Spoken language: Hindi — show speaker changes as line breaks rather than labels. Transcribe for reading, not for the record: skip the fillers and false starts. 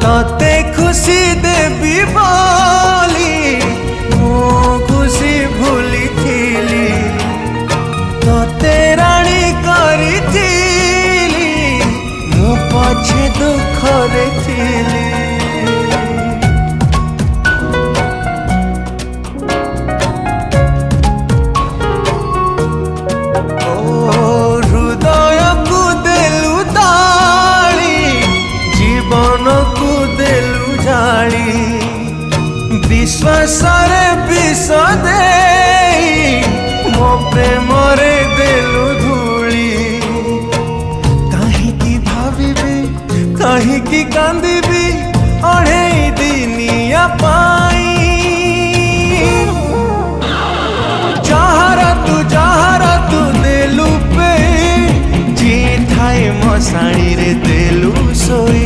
तते खुशी देवी बोली मो खुशी भूली थीली तते राणी करी थीली मो पछे दुख रे थीली। हृदय को देलु ताली जीवन को देलु जाली विश्वास रे विष दे मो प्रेम रे देलु धूली। कहीं भाविबी कहीं कांदिबी अढ़े दिनिया पाई जहारा तू देलु पे जी थाए मसाणी रे देलु सोई।